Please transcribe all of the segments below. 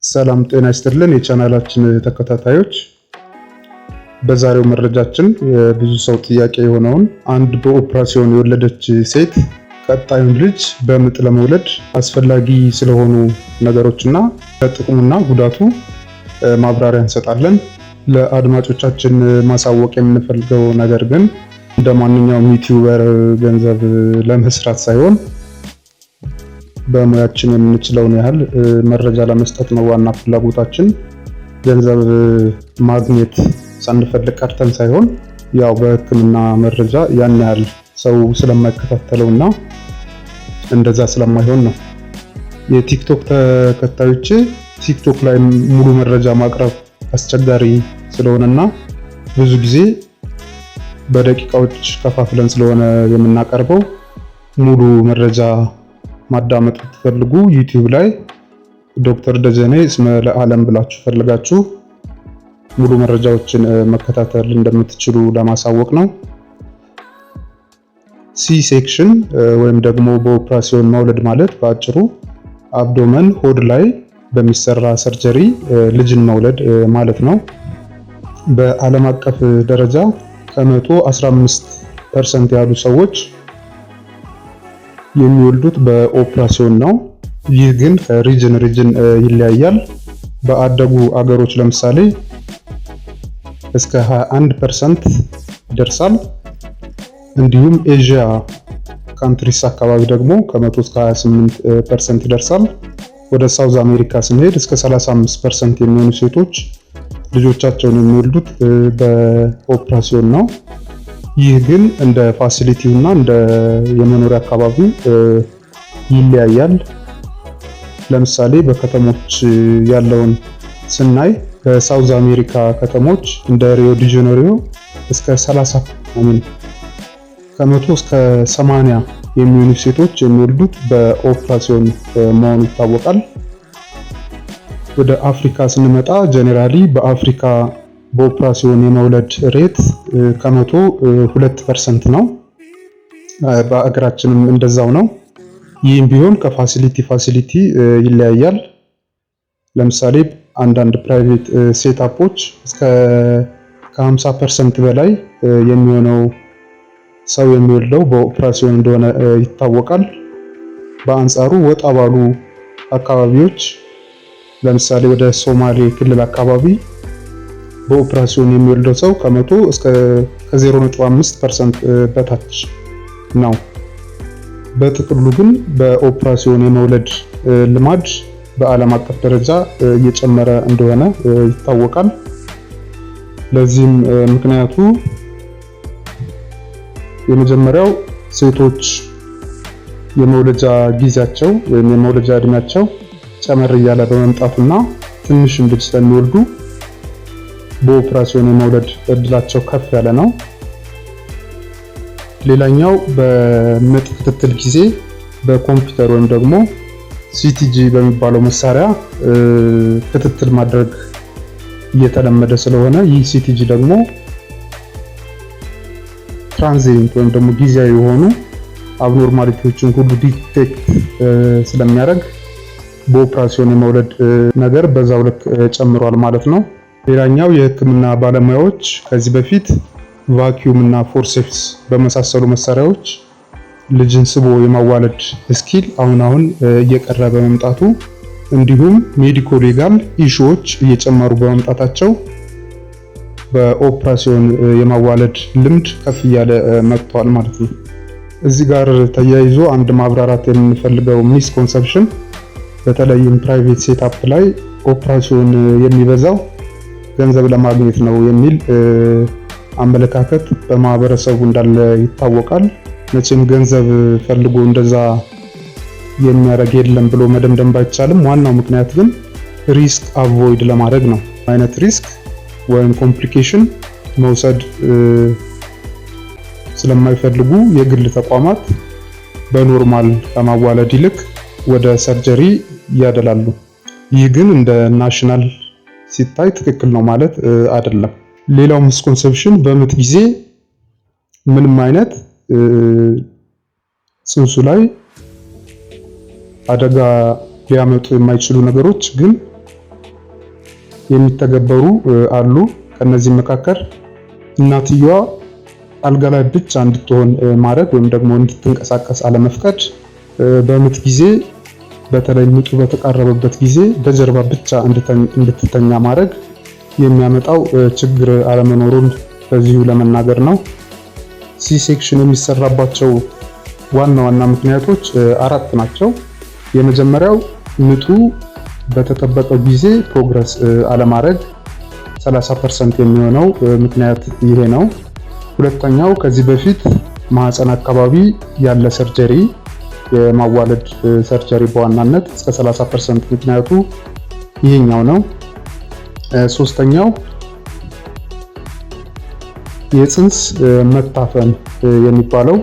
ሰላም ጤና ይስጥልን የቻናላችን ተከታታዮች፣ በዛሬው መረጃችን የብዙ ሰው ጥያቄ የሆነውን አንድ በኦፕራሲዮን የወለደች ሴት ቀጣዩን ልጅ በምጥ ለመውለድ አስፈላጊ ስለሆኑ ነገሮችና ጥቅሙና ጉዳቱ ማብራሪያ እንሰጣለን። ለአድማጮቻችን ማሳወቅ የምንፈልገው ነገር ግን እንደማንኛውም ዩቲዩበር ገንዘብ ለመስራት ሳይሆን በሙያችን የምንችለውን ያህል መረጃ ለመስጠት ነው ዋና ፍላጎታችን። ገንዘብ ማግኘት ሳንፈልግ ቀርተን ሳይሆን ያው በሕክምና መረጃ ያን ያህል ሰው ስለማይከታተለውና እንደዛ ስለማይሆን ነው። የቲክቶክ ተከታዮቼ ቲክቶክ ላይ ሙሉ መረጃ ማቅረብ አስቸጋሪ ስለሆነና ብዙ ጊዜ በደቂቃዎች ከፋፍለን ስለሆነ የምናቀርበው ሙሉ መረጃ ማዳመጥ ብትፈልጉ ዩቲዩብ ላይ ዶክተር ደጀኔ እስመ ለዓለም ብላችሁ ፈልጋችሁ ሙሉ መረጃዎችን መከታተል እንደምትችሉ ለማሳወቅ ነው። ሲ ሴክሽን ወይም ደግሞ በኦፕራሲዮን መውለድ ማለት በአጭሩ አብዶመን ሆድ ላይ በሚሰራ ሰርጀሪ ልጅን መውለድ ማለት ነው። በዓለም አቀፍ ደረጃ ከ115% ያሉ ሰዎች የሚወልዱት በኦፕራሲዮን ነው። ይህ ግን ከሪጅን ይለያያል። በአደጉ አገሮች ለምሳሌ እስከ 21% ይደርሳል። እንዲሁም ኤዥያ ካንትሪስ አካባቢ ደግሞ ከ100 እስከ 28% ይደርሳል። ወደ ሳውዝ አሜሪካ ስንሄድ እስከ 35% የሚሆኑ ሴቶች ልጆቻቸውን የሚወልዱት በኦፕራሲዮን ነው። ይህ ግን እንደ ፋሲሊቲው እና እንደ የመኖሪያ አካባቢው ይለያያል። ለምሳሌ በከተሞች ያለውን ስናይ በሳውዝ አሜሪካ ከተሞች እንደ ሪዮ ዲ ጄኔሪዮ እስከ 30 ከመቶ እስከ 80 የሚሆኑ ሴቶች የሚወልዱት በኦፕራሲዮን መሆኑ ይታወቃል። ወደ አፍሪካ ስንመጣ ጀነራሊ በአፍሪካ በኦፕራሲዮን የመውለድ ሬት ከመቶ 2% ነው። በአገራችንም እንደዛው ነው። ይህም ቢሆን ከፋሲሊቲ ይለያያል። ለምሳሌ አንዳንድ ፕራይቬት ሴታፖች እስከ ከ50% በላይ የሚሆነው ሰው የሚወልደው በኦፕራሲዮን እንደሆነ ይታወቃል። በአንጻሩ ወጣ ባሉ አካባቢዎች ለምሳሌ ወደ ሶማሌ ክልል አካባቢ በኦፕራሲዮን የሚወልደው ሰው ከመቶ እስከ 0.5% በታች ነው። በጥቅሉ ግን በኦፕራሲዮን የመውለድ ልማድ በዓለም አቀፍ ደረጃ እየጨመረ እንደሆነ ይታወቃል። ለዚህም ምክንያቱ የመጀመሪያው ሴቶች የመውለጃ ጊዜያቸው ወይም የመውለጃ እድሜያቸው ጨመር እያለ በመምጣቱና ትንሽ ልጅ ስለሚወልዱ በኦፕራሲዮን የመውለድ እድላቸው ከፍ ያለ ነው። ሌላኛው በምጥ ክትትል ጊዜ በኮምፒውተር ወይም ደግሞ ሲቲጂ በሚባለው መሳሪያ ክትትል ማድረግ እየተለመደ ስለሆነ ይህ ሲቲጂ ደግሞ ትራንዚየንት ወይም ደግሞ ጊዜያዊ የሆኑ አብኖርማሊቲዎችን ሁሉ ዲቴክት ስለሚያደርግ በኦፕራሲዮን የመውለድ ነገር በዛው ልክ ጨምሯል ማለት ነው። ሌላኛው የሕክምና ባለሙያዎች ከዚህ በፊት ቫኪዩም እና ፎርሴፕስ በመሳሰሉ መሳሪያዎች ልጅን ስቦ የማዋለድ ስኪል አሁን እየቀረ በመምጣቱ እንዲሁም ሜዲኮ ሌጋል ኢሹዎች እየጨመሩ በመምጣታቸው በኦፕራሲዮን የማዋለድ ልምድ ከፍ እያለ መጥቷል ማለት ነው። እዚህ ጋር ተያይዞ አንድ ማብራራት የምንፈልገው ሚስኮንሰፕሽን በተለይም ፕራይቬት ሴታፕ ላይ ኦፕራሲዮን የሚበዛው ገንዘብ ለማግኘት ነው የሚል አመለካከት በማህበረሰቡ እንዳለ ይታወቃል። መቼም ገንዘብ ፈልጎ እንደዛ የሚያደርግ የለም ብሎ መደምደም ባይቻልም ዋናው ምክንያት ግን ሪስክ አቮይድ ለማድረግ ነው። አይነት ሪስክ ወይም ኮምፕሊኬሽን መውሰድ ስለማይፈልጉ የግል ተቋማት በኖርማል ከማዋለድ ይልቅ ወደ ሰርጀሪ ያደላሉ። ይህ ግን እንደ ናሽናል ሲታይ ትክክል ነው ማለት አይደለም። ሌላው ሚስኮንሰፕሽን በምጥ ጊዜ ምንም አይነት ጽንሱ ላይ አደጋ ሊያመጡ የማይችሉ ነገሮች ግን የሚተገበሩ አሉ። ከነዚህ መካከል እናትየዋ አልጋ ላይ ብቻ እንድትሆን ማድረግ ወይም ደግሞ እንድትንቀሳቀስ አለመፍቀድ፣ በምጥ ጊዜ በተለይ ምጡ በተቃረበበት ጊዜ በጀርባ ብቻ እንድትተኛ ማድረግ የሚያመጣው ችግር አለመኖሩን በዚሁ ለመናገር ነው። ሲ ሴክሽን የሚሰራባቸው ዋና ዋና ምክንያቶች 4 ናቸው። የመጀመሪያው ምጡ በተጠበቀው ጊዜ ፕሮግረስ አለማድረግ 30% የሚሆነው ምክንያት ይሄ ነው። ሁለተኛው ከዚህ በፊት ማህፀን አካባቢ ያለ ሰርጀሪ፣ የማዋለድ ሰርጀሪ በዋናነት እስከ 30% ምክንያቱ ይሄኛው ነው። ሶስተኛው የፅንስ መታፈን የሚባለው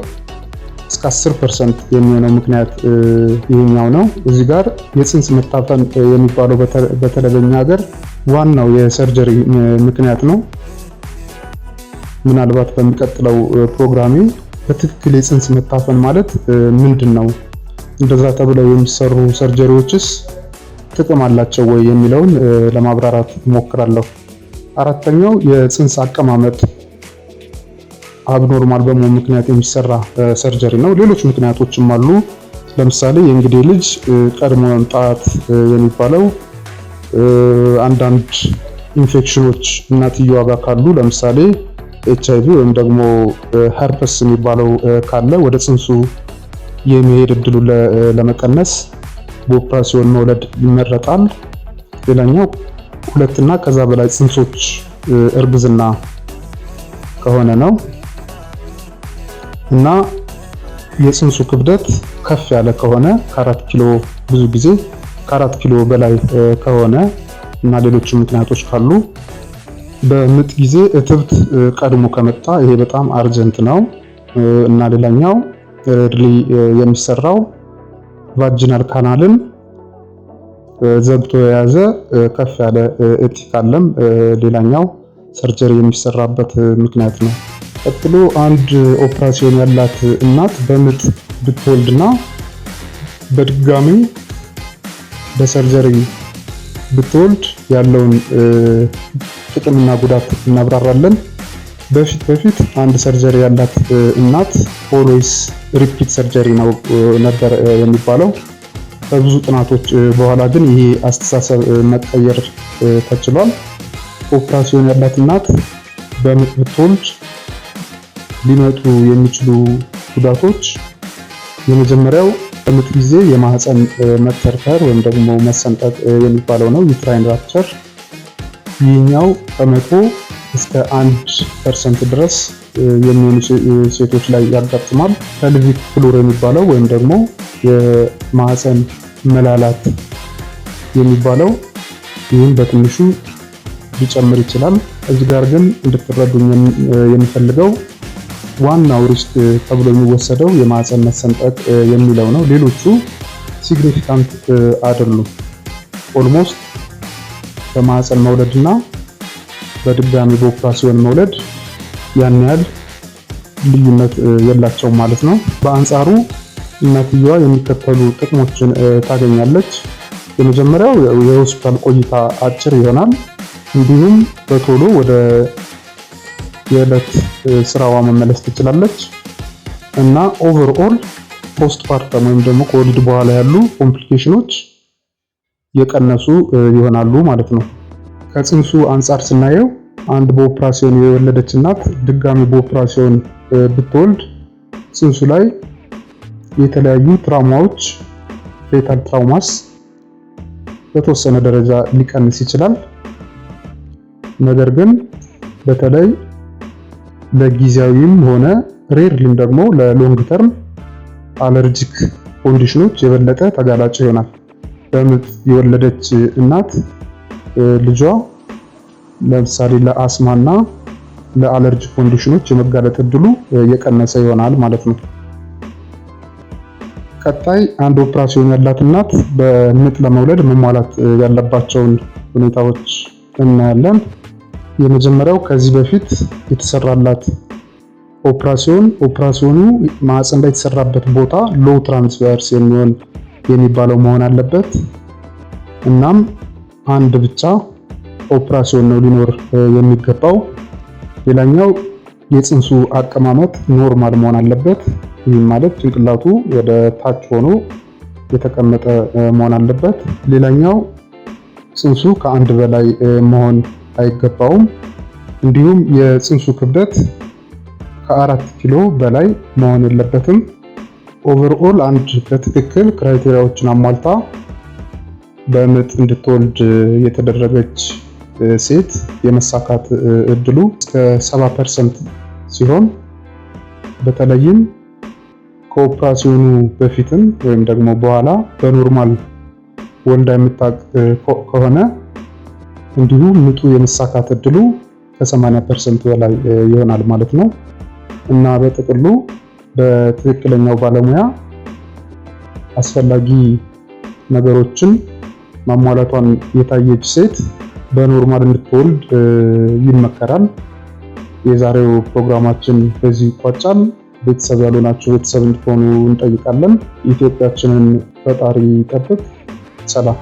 እስከ 10% የሚሆነው ምክንያት ይሄኛው ነው። እዚህ ጋር የፅንስ መታፈን የሚባለው በተለይ በኛ ሀገር ዋናው የሰርጀሪ ምክንያት ነው። ምናልባት በሚቀጥለው ፕሮግራሜ በትክክል የፅንስ መታፈን ማለት ምንድነው፣ እንደዛ ተብለው የሚሰሩ ሰርጀሪዎችስ ጥቅም አላቸው ወይ የሚለውን ለማብራራት እሞክራለሁ። አራተኛው የፅንስ አቀማመጥ አብኖርማል በመሆኑ ምክንያት የሚሰራ ሰርጀሪ ነው። ሌሎች ምክንያቶችም አሉ። ለምሳሌ የእንግዴ ልጅ ቀድሞ መምጣት የሚባለው፣ አንዳንድ ኢንፌክሽኖች እናትየዋ ጋር ካሉ ለምሳሌ HIV ወይም ደግሞ ሄርፐስ የሚባለው ካለ ወደ ፅንሱ የሚሄድ እድሉን ለመቀነስ በኦፕራሲዮን መውለድ ይመረጣል። ሌላኛው 2 እና ከዛ በላይ ፅንሶች እርግዝና ከሆነ ነው እና የፅንሱ ክብደት ከፍ ያለ ከሆነ ከ4 ኪሎ ብዙ ጊዜ ከ4 ኪሎ በላይ ከሆነ እና ሌሎች ምክንያቶች ካሉ፣ በምጥ ጊዜ እትብት ቀድሞ ከመጣ ይሄ በጣም አርጀንት ነው እና ሌላኛው የሚሰራው ቫጂናል ካናልን ዘግቶ የያዘ ከፍ ያለ እጢ ካለም ሌላኛው ሰርጀሪ የሚሰራበት ምክንያት ነው። ቀጥሎ አንድ ኦፕራሲዮን ያላት እናት በምጥ ብትወልድና በድጋሚ በሰርጀሪ ብትወልድ ያለውን ጥቅምና ጉዳት እናብራራለን። በፊት አንድ ሰርጀሪ ያላት እናት ኦልዌይስ ሪፒት ሰርጀሪ ነው ነበር የሚባለው። ከብዙ ጥናቶች በኋላ ግን ይሄ አስተሳሰብ መቀየር ተችሏል። ኦፕራሲዮን ያላት እናት በምጥ ብትወልድ ሊመጡ የሚችሉ ጉዳቶች፣ የመጀመሪያው በምጥ ጊዜ የማህፀን መተርተር ወይም ደግሞ መሰንጠቅ የሚባለው ነው፣ ዩትራይን ራፕቸር። ይህኛው ከ100 እስከ 1% ድረስ የሚሆኑ ሴቶች ላይ ያጋጥማል። ፐልቪክ ፍሎር የሚባለው ወይም ደግሞ የማህፀን መላላት የሚባለው ይህም በትንሹ ሊጨምር ይችላል። እዚህ ጋር ግን እንድትረዱኝ የሚፈልገው ዋናው ሪስክ ተብሎ የሚወሰደው የማህፀን መሰንጠቅ የሚለው ነው። ሌሎቹ ሲግኒፊካንት አይደሉም። ኦልሞስት በማህፀን መውለድና በድጋሚ በኦፕራሲዮን መውለድ ያን ያህል ልዩነት የላቸውም ማለት ነው። በአንጻሩ እናትየዋ የሚከተሉ ጥቅሞችን ታገኛለች። የመጀመሪያው የሆስፒታል ቆይታ አጭር ይሆናል። እንዲሁም በቶሎ ወደ የዕለት ስራዋ መመለስ ትችላለች እና ኦቨርኦል ፖስት ፓርተም ወይም ደግሞ ከወሊድ በኋላ ያሉ ኮምፕሊኬሽኖች የቀነሱ ይሆናሉ ማለት ነው። ከፅንሱ አንጻር ስናየው አንድ በኦፕራሲዮን የወለደች እናት ድጋሚ በኦፕራሲዮን ብትወልድ ፅንሱ ላይ የተለያዩ ትራውማዎች፣ ፌታል ትራውማስ በተወሰነ ደረጃ ሊቀንስ ይችላል። ነገር ግን በተለይ ለጊዜያዊም ሆነ ሬርሊም ደግሞ ለሎንግ ተርም አለርጂክ ኮንዲሽኖች የበለጠ ተጋላጭ ይሆናል። በምጥ የወለደች እናት ልጇ ለምሳሌ ለአስማና ለአለርጂክ ኮንዲሽኖች የመጋለጥ እድሉ የቀነሰ ይሆናል ማለት ነው። ቀጣይ አንድ ኦፕራሲዮን ያላት እናት በምጥ ለመውለድ መሟላት ያለባቸውን ሁኔታዎች እናያለን። የመጀመሪያው ከዚህ በፊት የተሰራላት ኦፕራሲዮኑ ማህፀን ላይ የተሰራበት ቦታ ሎው ትራንስቨርስ የሚባለው መሆን አለበት። እናም አንድ ብቻ ኦፕራሲዮን ነው ሊኖር የሚገባው። ሌላኛው የጽንሱ አቀማመጥ ኖርማል መሆን አለበት። ይህም ማለት ጭንቅላቱ ወደ ታች ሆኖ የተቀመጠ መሆን አለበት። ሌላኛው ጽንሱ ከአንድ በላይ መሆን አይገባውም። እንዲሁም የጽንሱ ክብደት ከ4 ኪሎ በላይ መሆን የለበትም። ኦቨርኦል አንድ በትክክል ክራይቴሪያዎችን አሟልታ በምጥ እንድትወልድ የተደረገች ሴት የመሳካት እድሉ እስከ 70% ሲሆን በተለይም ከኦፕራሲዮኑ በፊትም ወይም ደግሞ በኋላ በኖርማል ወልዳ የምታውቅ ከሆነ እንዲሁ ምጡ የመሳካት እድሉ ከ80% በላይ ይሆናል ማለት ነው። እና በጥቅሉ በትክክለኛው ባለሙያ አስፈላጊ ነገሮችን ማሟላቷን የታየች ሴት በኖርማል እንድትወልድ ይመከራል። የዛሬው ፕሮግራማችን በዚህ ይቋጫል። ቤተሰብ ያልሆናችሁ ቤተሰብ እንድትሆኑ እንጠይቃለን። ኢትዮጵያችንን ፈጣሪ ይጠብቅ። ሰላም።